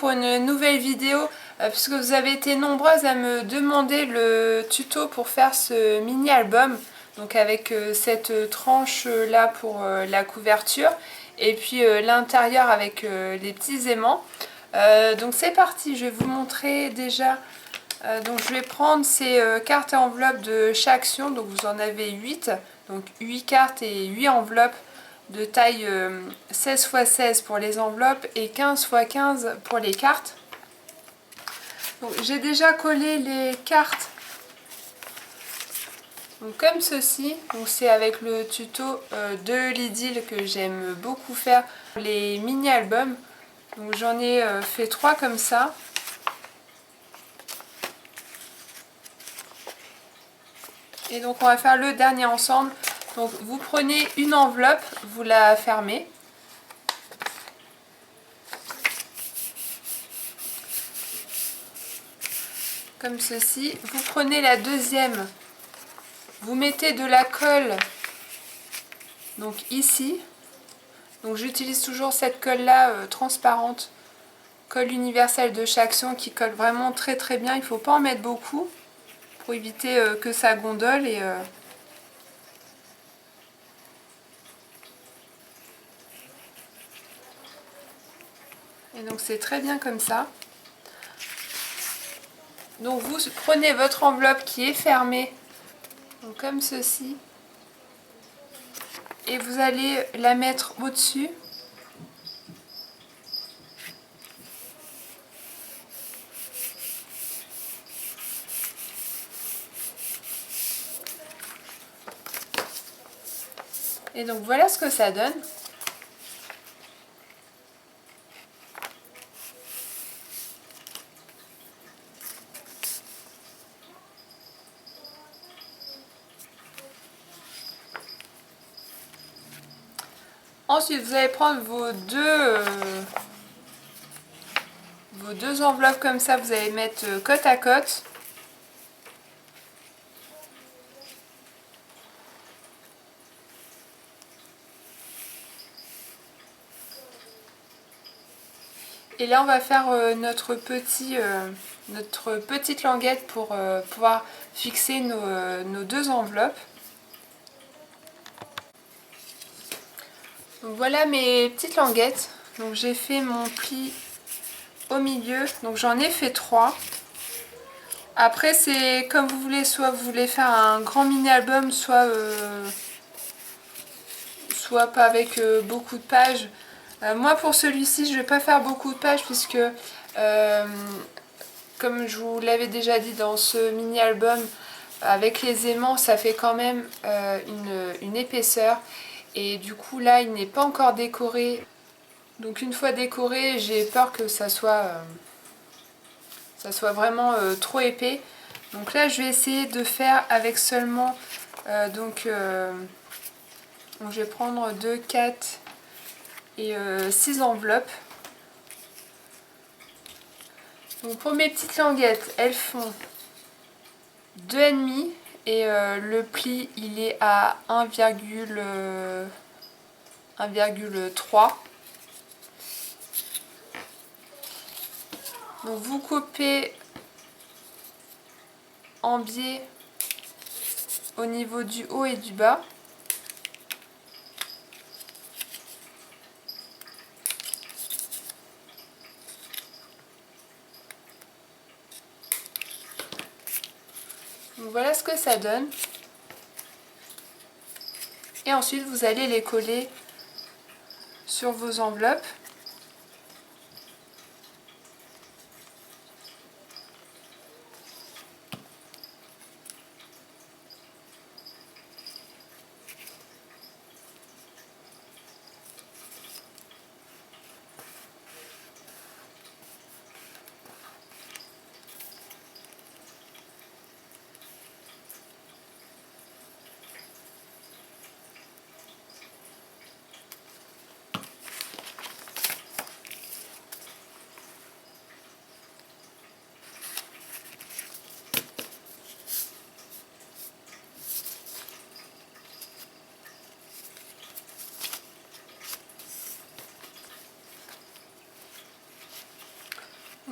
pour une nouvelle vidéo puisque vous avez été nombreuses à me demander le tuto pour faire ce mini album, donc avec cette tranche là pour la couverture et puis l'intérieur avec les petits aimants. Donc c'est parti, je vais vous montrer déjà. Donc je vais prendre ces cartes et enveloppes de chaque action, donc vous en avez 8, donc 8 cartes et 8 enveloppes de taille 16 x 16 pour les enveloppes et 15 x 15 pour les cartes. J'ai déjà collé les cartes donc comme ceci, c'est avec le tuto de Lidl que j'aime beaucoup faire les mini albums. Donc j'en ai fait 3 comme ça. Et donc on va faire le dernier ensemble. Donc vous prenez une enveloppe, vous la fermez. Comme ceci. Vous prenez la deuxième, vous mettez de la colle donc ici. Donc j'utilise toujours cette colle là transparente, colle universelle de chaque action qui colle vraiment très très bien. Il ne faut pas en mettre beaucoup pour éviter que ça gondole et donc c'est très bien comme ça. Donc vous prenez votre enveloppe qui est fermée, donc comme ceci, et vous allez la mettre au-dessus. Et donc voilà ce que ça donne. Ensuite, vous allez prendre vos deux enveloppes comme ça, vous allez mettre côte à côte. Et là, on va faire notre petite languette pour pouvoir fixer nos deux enveloppes. Donc voilà mes petites languettes. Donc j'ai fait mon pli au milieu. Donc j'en ai fait 3. Après c'est comme vous voulez, soit vous voulez faire un grand mini album, soit pas avec beaucoup de pages. Moi pour celui-ci je vais pas faire beaucoup de pages puisque comme je vous l'avais déjà dit dans ce mini album, avec les aimants ça fait quand même une épaisseur. Et du coup là il n'est pas encore décoré. Donc une fois décoré, j'ai peur que ça soit vraiment trop épais. Donc là je vais essayer de faire avec seulement donc je vais prendre 2, 4 et 6 enveloppes. Donc pour mes petites languettes, elles font 2,5 et le pli il est à 1,3. Donc vous coupez en biais au niveau du haut et du bas. Donc voilà ce que ça donne. Et ensuite vous allez les coller sur vos enveloppes.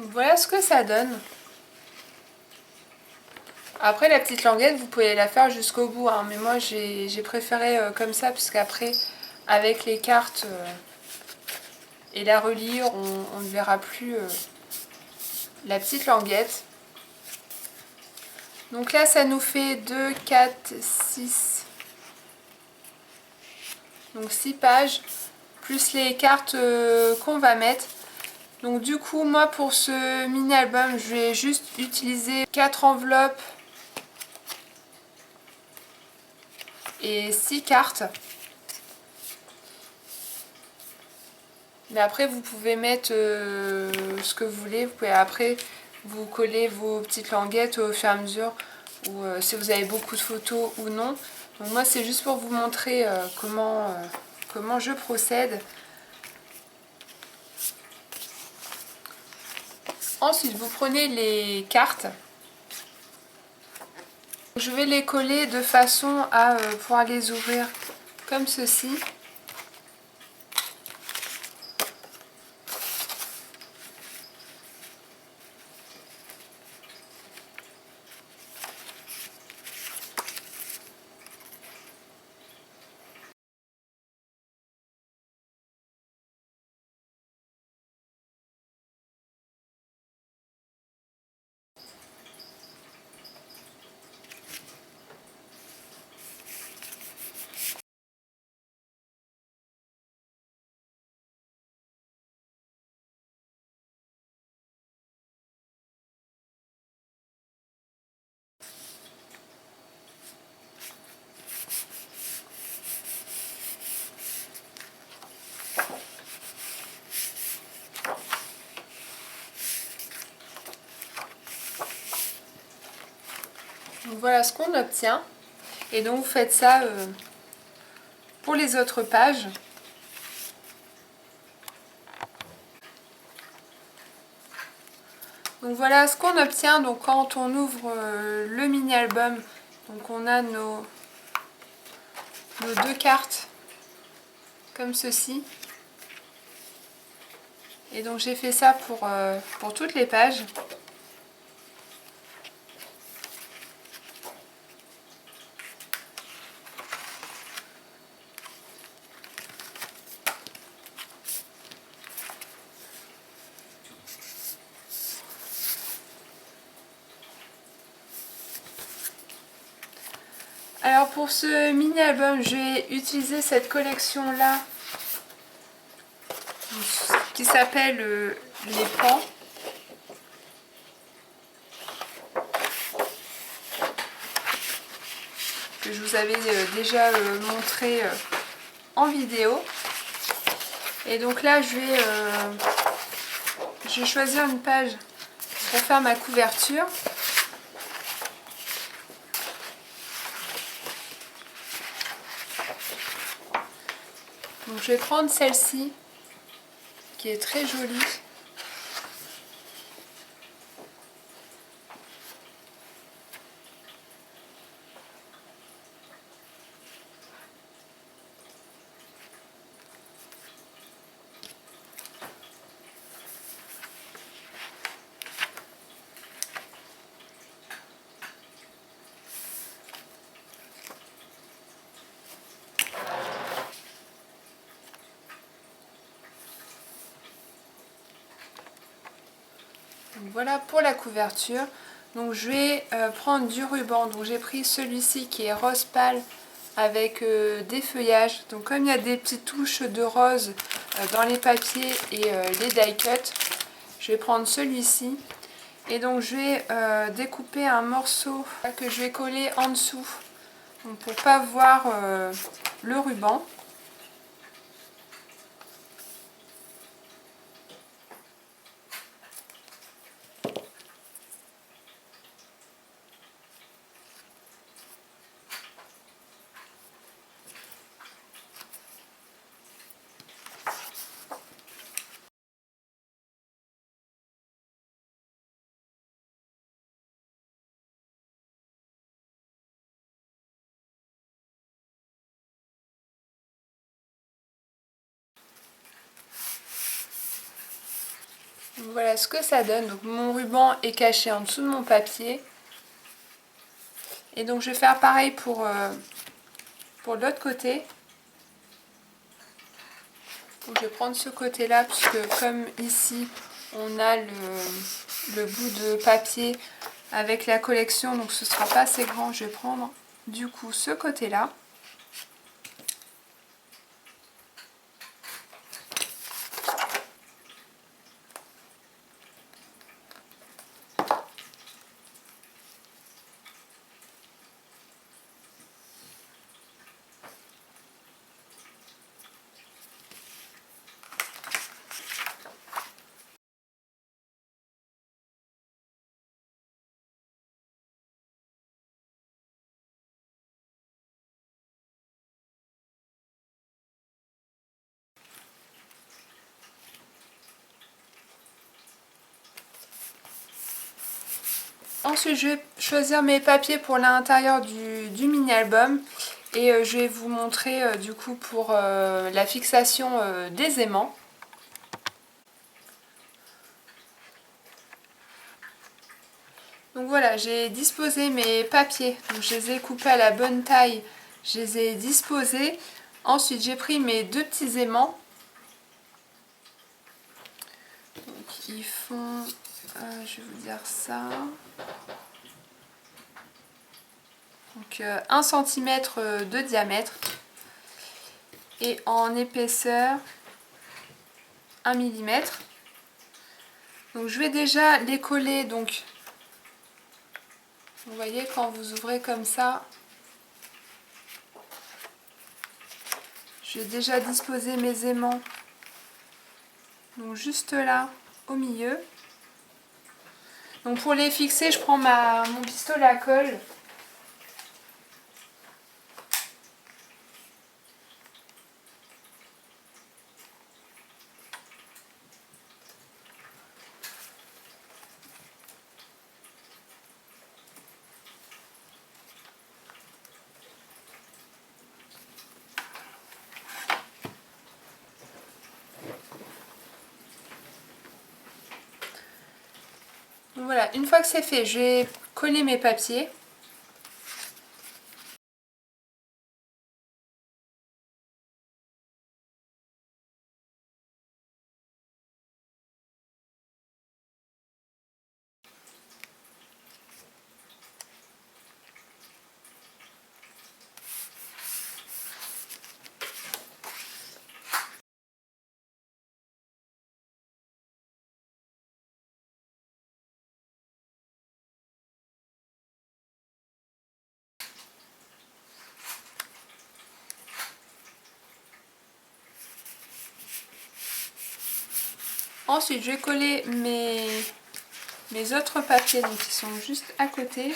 Donc voilà ce que ça donne. Après la petite languette, vous pouvez la faire jusqu'au bout, hein, mais moi j'ai préféré comme ça, parce qu'après avec les cartes et la relire, on ne verra plus la petite languette. Donc là ça nous fait 2, 4, 6, donc 6 pages, plus les cartes qu'on va mettre. Donc du coup moi pour ce mini album je vais juste utiliser 4 enveloppes et 6 cartes. Mais après vous pouvez mettre ce que vous voulez, vous pouvez après vous coller vos petites languettes au fur et à mesure, ou si vous avez beaucoup de photos ou non. Donc moi c'est juste pour vous montrer comment je procède. Ensuite vous prenez les cartes. Je vais les coller de façon à pouvoir les ouvrir comme ceci. Donc voilà ce qu'on obtient. Et donc vous faites ça pour les autres pages. Donc voilà ce qu'on obtient donc quand on ouvre le mini album. Donc on a nos 2 cartes comme ceci. Et donc j'ai fait ça pour toutes les pages. Alors pour ce mini album, je vais utiliser cette collection là qui s'appelle les pans. Que je vous avais déjà montré en vidéo. Et donc là je vais choisir une page pour faire ma couverture. Donc je vais prendre celle-ci qui est très jolie. Donc voilà pour la couverture. Donc je vais prendre du ruban. Donc j'ai pris celui-ci qui est rose pâle avec des feuillages. Donc comme il y a des petites touches de rose dans les papiers et les die cut, je vais prendre celui-ci. Et donc je vais découper un morceau que je vais coller en dessous. Donc pour pas voir le ruban. Donc voilà ce que ça donne. Donc mon ruban est caché en dessous de mon papier. Et donc je vais faire pareil pour l'autre côté. Donc je vais prendre ce côté là puisque comme ici on a le bout de papier avec la collection, donc ce sera pas assez grand, je vais prendre du coup ce côté là. Ensuite, je vais choisir mes papiers pour l'intérieur du mini-album et je vais vous montrer du coup pour la fixation des aimants. Donc voilà, j'ai disposé mes papiers, donc je les ai coupés à la bonne taille, je les ai disposés. Ensuite, j'ai pris mes deux petits aimants. Donc ils font, je vais vous dire ça. Donc 1 cm de diamètre et en épaisseur 1 mm. Donc je vais déjà les coller, donc vous voyez quand vous ouvrez comme ça, j'ai déjà disposé mes aimants donc juste là au milieu. Donc pour les fixer, je prends mon pistolet à colle. Donc voilà, une fois que c'est fait, je vais coller mes papiers. Ensuite, je vais coller mes autres papiers, donc qui sont juste à côté.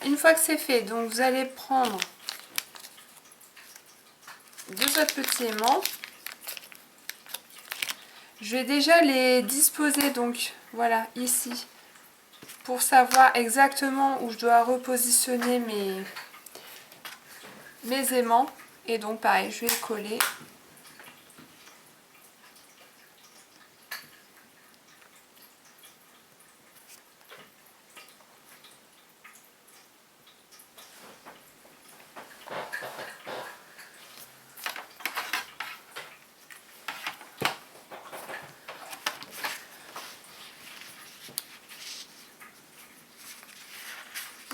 Une fois que c'est fait, donc vous allez prendre deux autres petits aimants. Je vais déjà les disposer donc voilà ici pour savoir exactement où je dois repositionner mes aimants. Et donc pareil, je vais coller.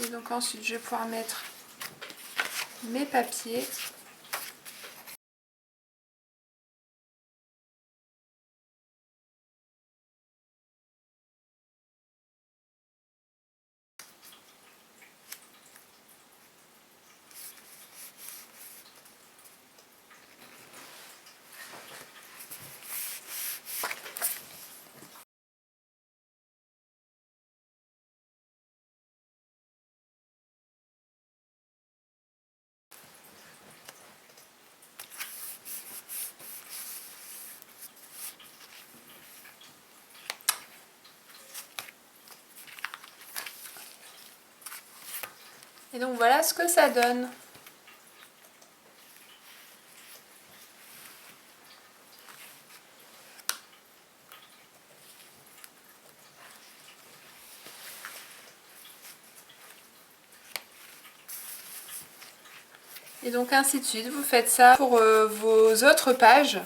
Et donc ensuite je vais pouvoir mettre mes papiers. Et donc voilà ce que ça donne. Et donc ainsi de suite, vous faites ça pour vos autres pages.